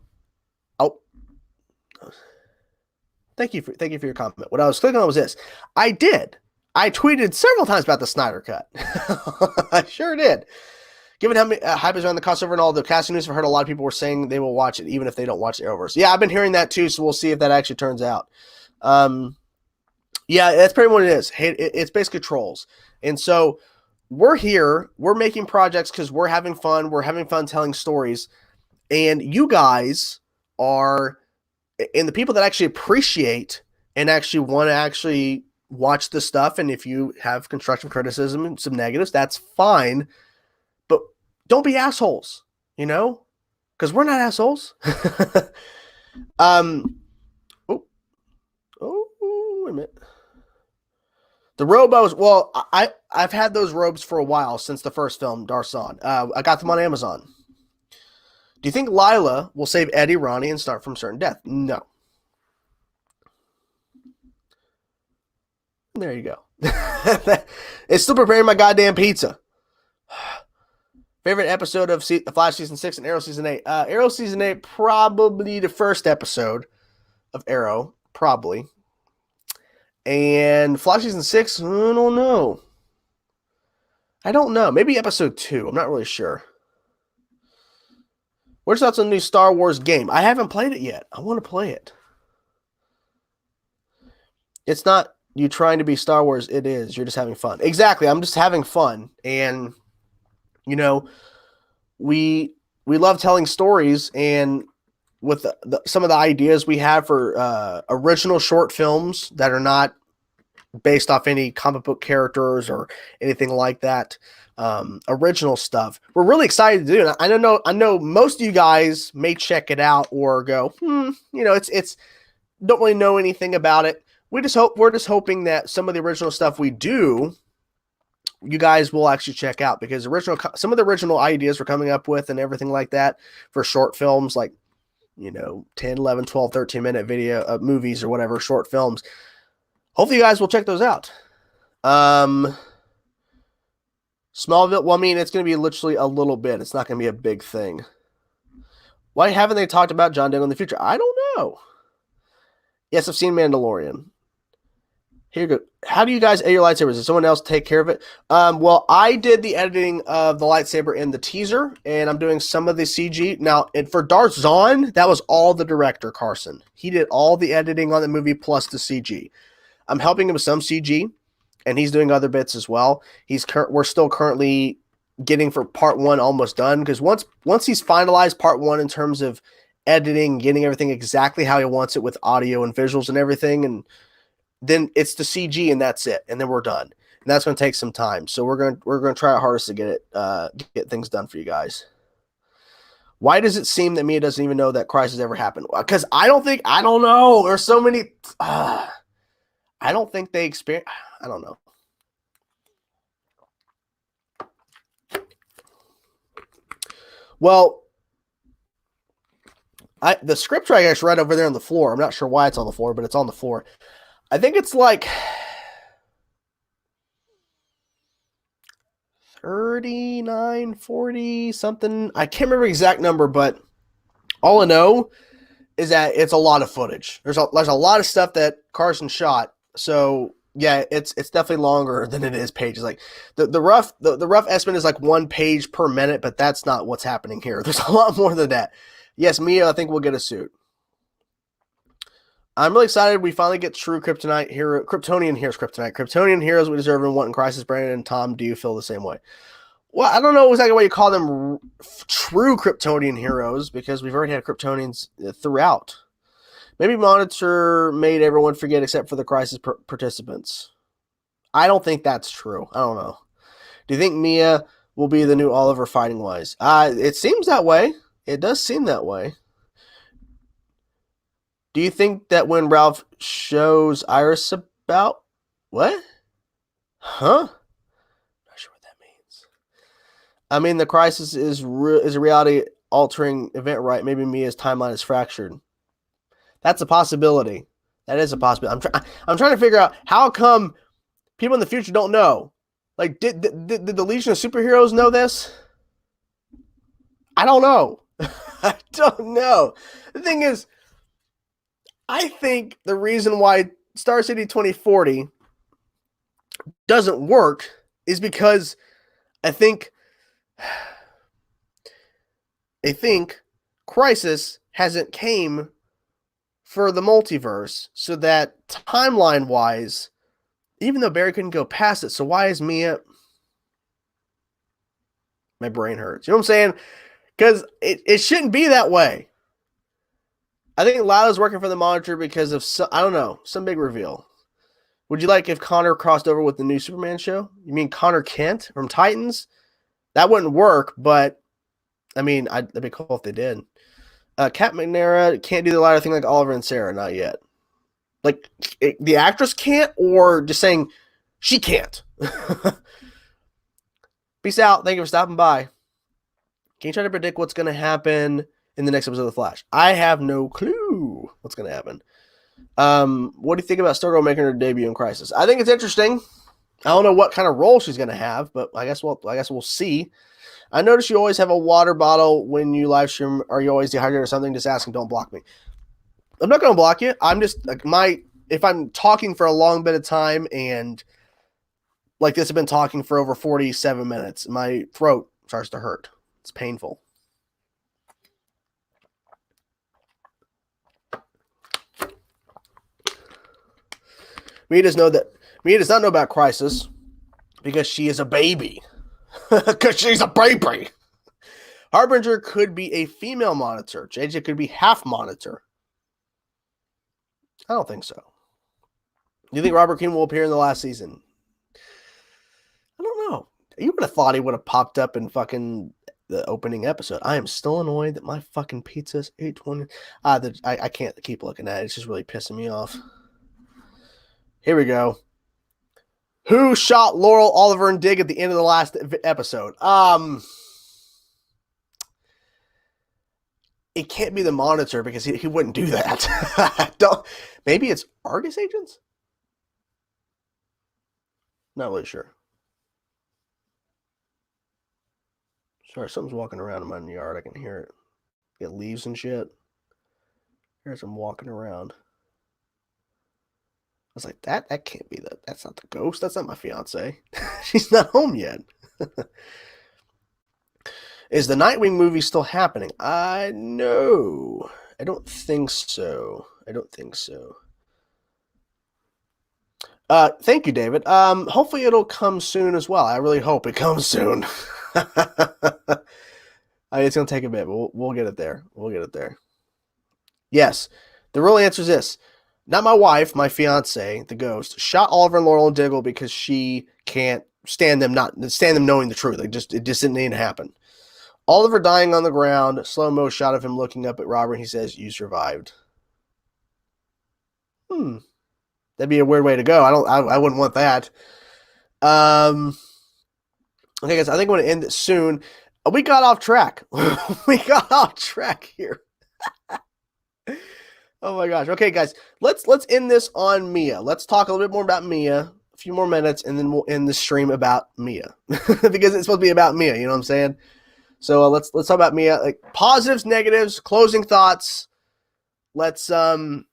thank you for your comment. What I was clicking on was this. I tweeted several times about the Snyder Cut. I sure did. Given how many hype is around the crossover and all the casting news, I've heard a lot of people were saying they will watch it even if they don't watch the Arrowverse. Yeah, I've been hearing that too, so we'll see if that actually turns out. Yeah, that's pretty much what it is. It's basically trolls. And so we're here. We're making projects because we're having fun. We're having fun telling stories. And you guys are, and the people that actually appreciate and actually want to actually watch the stuff, and if you have constructive criticism and some negatives, that's fine. But don't be assholes, because we're not assholes. Wait a minute. The robos, well, I've had those robes for a while since the first film, Darsan. I got them on Amazon. Do you think Lila will save Eddie, Ronnie, and start from certain death? No. There you go. It's still preparing my goddamn pizza. Favorite episode of Flash Season 6 and Arrow Season 8? Arrow Season 8, probably the first episode of Arrow. Probably. And Flash Season 6, I don't know. Maybe episode 2. I'm not really sure. What's thoughts on the new Star Wars game? I haven't played it yet. I want to play it. It's not you trying to be Star Wars. It is. You're just having fun. Exactly. I'm just having fun. And, we love telling stories, and with some of the ideas we have for original short films that are not based off any comic book characters or anything like that, original stuff, we're really excited to do. And I know most of you guys may check it out or go, it's don't really know anything about it. We're just hoping that some of the original stuff we do, you guys will actually check out, because some of the original ideas we're coming up with and everything like that for short films, like 10, 11, 12, 13 minute video movies or whatever, short films. Hopefully you guys will check those out. Smallville, well, I mean, it's going to be literally a little bit. It's not going to be a big thing. Why haven't they talked about John Diggle in the future? I don't know. Yes, I've seen Mandalorian. Here you go. How do you guys edit your lightsabers? Does someone else take care of it? Well, I did the editing of the lightsaber in the teaser, and I'm doing some of the CG. Now, and for Darzon, that was all the director, Carson. He did all the editing on the movie plus the CG. I'm helping him with some CG, and he's doing other bits as well. We're still currently getting for part 1 almost done, because once he's finalized part 1 in terms of editing, getting everything exactly how he wants it with audio and visuals and everything, and then it's the CG and that's it, and then we're done. And that's going to take some time. So we're going to try our hardest to get things done for you guys. Why does it seem that Mia doesn't even know that crisis ever happened? Because I don't know. There's so many. I don't think they experience. I don't know. Well, the script I guess right over there on the floor. I'm not sure why it's on the floor, but it's on the floor. I think it's like 39, 40, something. I can't remember the exact number, but all I know is that it's a lot of footage. There's a lot of stuff that Carson shot. So yeah, it's definitely longer than it is pages. Like the rough estimate is like 1 page per minute, but that's not what's happening here. There's a lot more than that. Yes, Mia, I think we'll get a suit. I'm really excited we finally get true Kryptonian heroes we deserve and want in Crisis. Brandon and Tom, do you feel the same way? Well, I don't know exactly why you call them true Kryptonian heroes, because we've already had Kryptonians throughout Maybe Monitor made everyone forget except for the Crisis participants. I don't think that's true. I don't know. Do you think Mia will be the new Oliver fighting wise? It seems that way. It does seem that way. Do you think that when Ralph shows Iris about what? Huh? Not sure what that means. I mean, the Crisis is a reality altering event, right? Maybe Mia's timeline is fractured. That's a possibility. That is a possibility. I'm trying to figure out how come people in the future don't know. Like, did the Legion of Superheroes know this? I don't know. I don't know. The thing is, I think the reason why Star City 2040 doesn't work is because I think Crisis hasn't came for the multiverse, so that timeline-wise, even though Barry couldn't go past it, so why is Mia... My brain hurts. You know what I'm saying? Because it shouldn't be that way. I think Lala's working for the Monitor because of, I don't know, some big reveal. Would you like if Connor crossed over with the new Superman show? You mean Connor Kent from Titans? That wouldn't work, but I mean, that'd be cool if they did. Kat McNara can't do the latter thing like Oliver and Sarah, not yet. Like, the actress can't, or just saying she can't. Peace out. Thank you for stopping by. Can you try to predict what's going to happen in the next episode of The Flash? I have no clue what's going to happen. What do you think about Stargirl making her debut in Crisis? I think it's interesting. I don't know what kind of role she's going to have, but I guess we'll see. I notice you always have a water bottle when you live stream. Are you always dehydrated or something? Just asking. Don't block me. I'm not going to block you. I'm just like if I'm talking for a long bit of time and like this, I've been talking for over 47 minutes. My throat starts to hurt. It's painful. Mia does not know about Crisis because she is a baby. Because she's a baby. Harbinger could be a female Monitor. JJ could be half Monitor. I don't think so. Do you think Robert Keane will appear in the last season? I don't know. You would have thought he would have popped up in fucking the opening episode. I am still annoyed that my fucking pizza's $8.20. I can't keep looking at it. It's just really pissing me off. Here we go. Who shot Laurel, Oliver, and Dig at the end of the last episode? It can't be the Monitor because he wouldn't do that. Maybe it's Argus agents? Not really sure. Sorry, something's walking around in my yard. I can hear it. Get leaves and shit. Here's some walking around. I was like, that can't be that's not the ghost. That's not my fiance. She's not home yet. Is the Nightwing movie still happening? No. I don't think so. Thank you, David. Hopefully it'll come soon as well. I really hope it comes soon. It's going to take a bit, but we'll get it there. Yes. The real answer is this. Not my wife, my fiance, the ghost, shot Oliver and Laurel and Diggle because she can't stand them knowing the truth. It just didn't need to happen. Oliver dying on the ground, slow-mo shot of him looking up at Robert, and he says, "You survived." That'd be a weird way to go. I wouldn't want that. Okay, guys, I think I'm going to end it soon. We got off track. We got off track here. Oh my gosh. Okay, guys, let's end this on Mia. Let's talk a little bit more about Mia, a few more minutes, and then we'll end the stream about Mia because it's supposed to be about Mia. You know what I'm saying? So let's talk about Mia. Like positives, negatives, closing thoughts. Let's end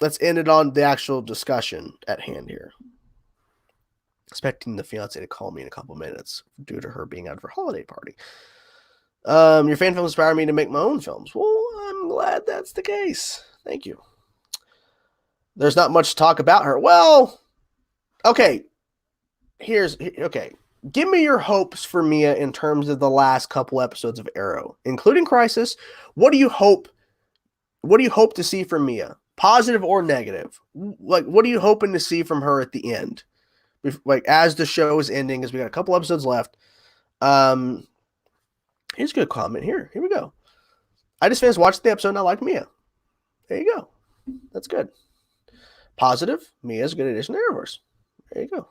it on the actual discussion at hand here. Expecting the fiance to call me in a couple minutes due to her being out of her holiday party. Your fan films inspired me to make my own films. Well, I'm glad that's the case. Thank you. There's not much to talk about her. Well, okay. Okay. Give me your hopes for Mia in terms of the last couple episodes of Arrow, including Crisis. What do you hope what do you hope to see from Mia? Positive or negative? Like, what are you hoping to see from her at the end? Like, as the show is ending, as we got a couple episodes left. Here's a good comment here. Here we go. I just finished watching the episode and I like Mia. There you go. That's good. Positive, Mia's a good addition to Arrowverse. There you go.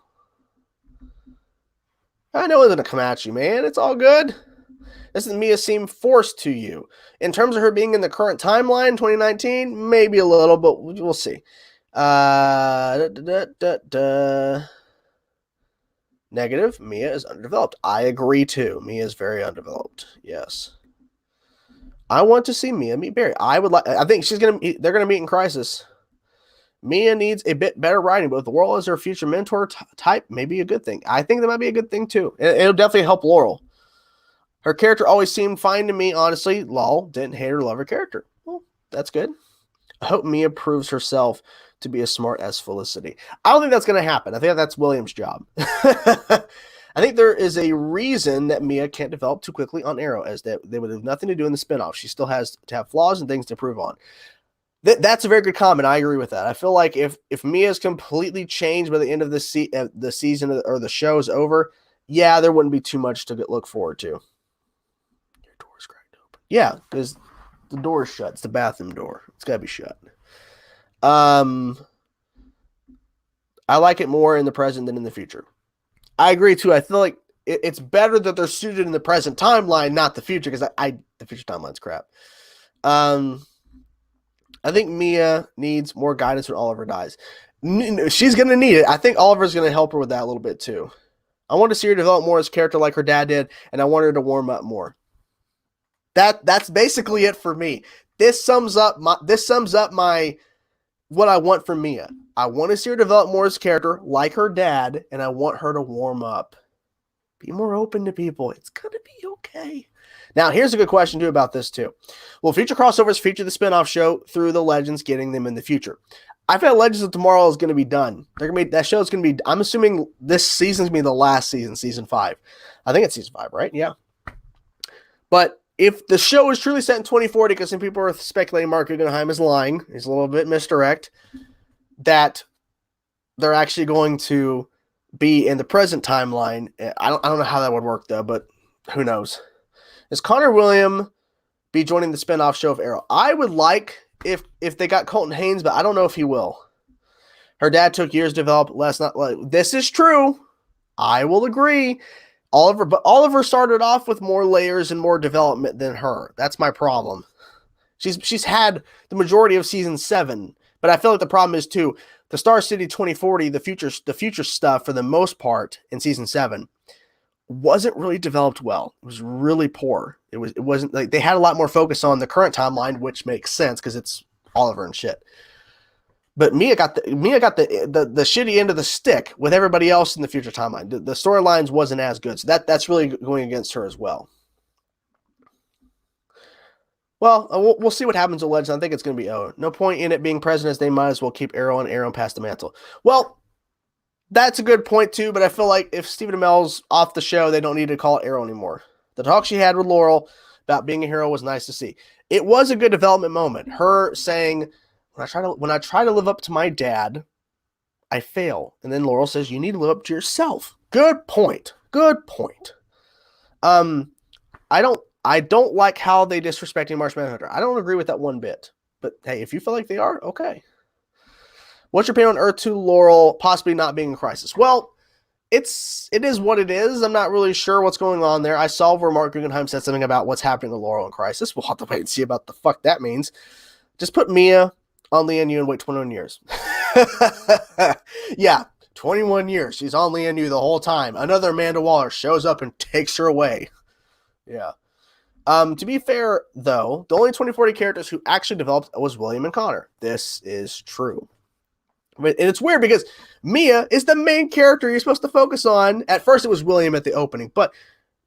I know it's going to come at you, man. It's all good. Doesn't Mia seem forced to you? In terms of her being in the current timeline, 2019, maybe a little, but we'll see. Negative, Mia is underdeveloped. I agree too. Mia is very undeveloped. Yes. I want to see Mia meet Barry. I think they're gonna meet in Crisis. Mia needs a bit better writing, but if the world is her future mentor type, maybe a good thing. I think that might be a good thing too. It'll definitely help Laurel. Her character always seemed fine to me, honestly. Lol, didn't hate or love her character. Well, that's good. I hope Mia proves herself to be as smart as Felicity. I don't think that's going to happen. I think that's William's job. I think there is a reason that Mia can't develop too quickly on Arrow, as that they would have nothing to do in the spinoff. She still has to have flaws and things to prove on. That's a very good comment. I agree with that. I feel like if Mia's completely changed by the end of the season or the show is over, yeah, there wouldn't be too much to look forward to. Your door's cracked open. Yeah, because the door is shut. It's the bathroom door. It's got to be shut. I like it more in the present than in the future. I agree too. I feel like it's better that they're suited in the present timeline, not the future, because the future timeline's crap. I think Mia needs more guidance when Oliver dies. She's going to need it. I think Oliver's going to help her with that a little bit too. I want to see her develop more as a character like her dad did, and I want her to warm up more. That's basically it for me. This sums up my what I want from Mia. I want to see her develop more as a character like her dad, and I want her to warm up. Be more open to people. It's going to be okay. Now, here's a good question too about this too. Will future crossovers feature the spinoff show through the Legends getting them in the future? I feel Legends of Tomorrow is going to be done. That show is going to be, I'm assuming this season's going to be the last season, season 5. I think it's season 5, right? Yeah. But if the show is truly set in 2040, because some people are speculating Mark Guggenheim is lying, he's a little bit misdirect, that they're actually going to be in the present timeline. I don't know how that would work though, but who knows? Is Connor William be joining the spinoff show of Arrow? I would like if they got Colton Haynes, but I don't know if he will. Her dad took years to develop. This is true. I will agree. Oliver started off with more layers and more development than her. That's my problem. She's had the majority of season 7, but I feel like the problem is too the Star City 2040, the future stuff for the most part in season 7 wasn't really developed well. It was really poor. It wasn't like they had a lot more focus on the current timeline, which makes sense because it's Oliver and shit. But Mia got the shitty end of the stick with everybody else in the future timeline. The storylines wasn't as good, so that's really going against her as well. Well, we'll see what happens with Legends. I think it's going to be no point in it being present, as they might as well keep Arrow and Arrow past the mantle. Well, that's a good point too, but I feel like if Stephen Amell's off the show, they don't need to call it Arrow anymore. The talk she had with Laurel about being a hero was nice to see. It was a good development moment. Her saying, when I try to live up to my dad, I fail. And then Laurel says, you need to live up to yourself. Good point. Good point. I don't like how they disrespecting Marsh Manhunter. I don't agree with that one bit. But hey, if you feel like they are, okay. What's your opinion on Earth 2 Laurel possibly not being in Crisis? Well, it is what it is. I'm not really sure what's going on there. I saw where Mark Guggenheim said something about what's happening to Laurel in Crisis. We'll have to wait and see about the fuck that means. Just put Mia on Lian Yu and wait 21 years. Yeah, 21 years. She's on Lian Yu the whole time. Another Amanda Waller shows up and takes her away. Yeah. To be fair, though, the only 2040 characters who actually developed was William and Connor. This is true. And it's weird because Mia is the main character you're supposed to focus on. At first, it was William at the opening, but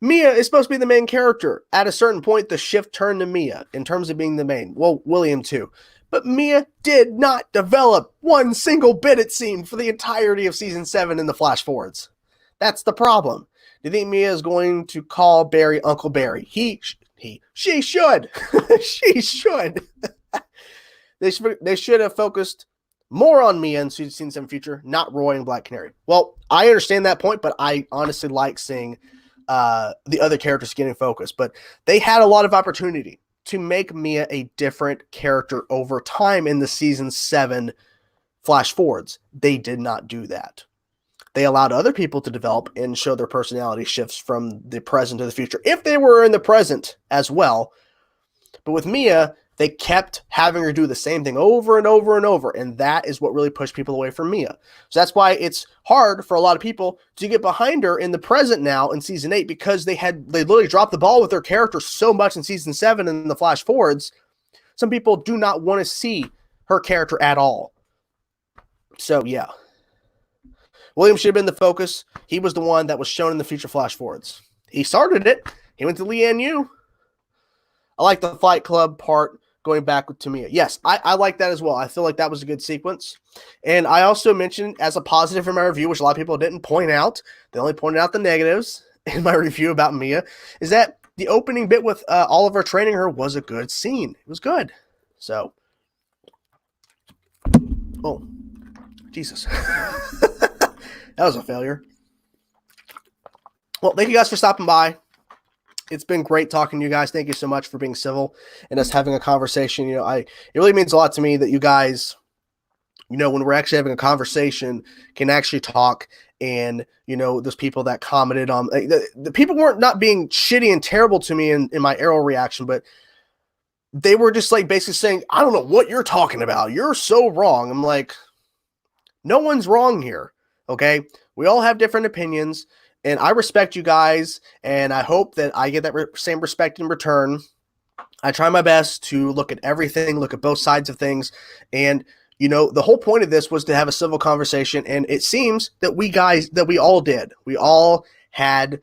Mia is supposed to be the main character. At a certain point, the shift turned to Mia in terms of being the main. Well, William too. But Mia did not develop one single bit, it seemed, for the entirety of season 7 in the flash forwards. That's the problem. Do you think Mia is going to call Barry Uncle Barry? She should. She should. They should have focused more on Mia in season 7 future, not Roy and Black Canary. Well, I understand that point, but I honestly like seeing the other characters getting focused. But they had a lot of opportunity to make Mia a different character over time in the season 7 flash forwards. They did not do that. They allowed other people to develop and show their personality shifts from the present to the future, if they were in the present as well. But with Mia, they kept having her do the same thing over and over and over, and that is what really pushed people away from Mia. So that's why it's hard for a lot of people to get behind her in the present now in season 8, because they literally dropped the ball with their character so much in season 7 and the flash forwards. Some people do not want to see her character at all. So yeah, William should have been the focus. He was the one that was shown in the future flash forwards. He started it. He went to Leanne Yu. I like the Fight Club part going back to Mia. Yes, I like that as well. I feel like that was a good sequence. And I also mentioned as a positive in my review, which a lot of people didn't point out, they only pointed out the negatives in my review about Mia, is that the opening bit with Oliver training her was a good scene. It was good. So, oh, Jesus. That was a failure. Well, thank you guys for stopping by. It's been great talking to you guys. Thank you so much for being civil and us having a conversation. It really means a lot to me that you guys, when we're actually having a conversation, can actually talk. And, those people that commented on, the people weren't not being shitty and terrible to me in my Arrow reaction, but they were just like basically saying, I don't know what you're talking about. You're so wrong. I'm like, no one's wrong here. Okay. We all have different opinions. And I respect you guys, and I hope that I get that same respect in return. I try my best to look at everything, look at both sides of things. And, the whole point of this was to have a civil conversation, and it seems that we all did. We all had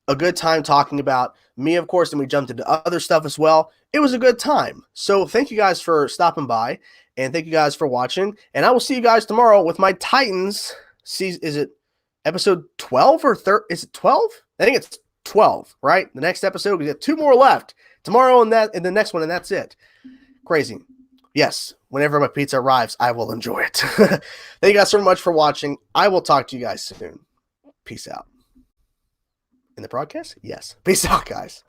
a good time talking about me, of course, and we jumped into other stuff as well. It was a good time. So thank you guys for stopping by, and thank you guys for watching. And I will see you guys tomorrow with my Titans season. Is it episode 12 or 13? Is it 12? I think it's 12, right? The next episode, we get 2 more left tomorrow and the next one, and that's it. Crazy. Yes, whenever my pizza arrives, I will enjoy it. Thank you guys so much for watching. I will talk to you guys soon. Peace out. In the broadcast? Yes. Peace out, guys.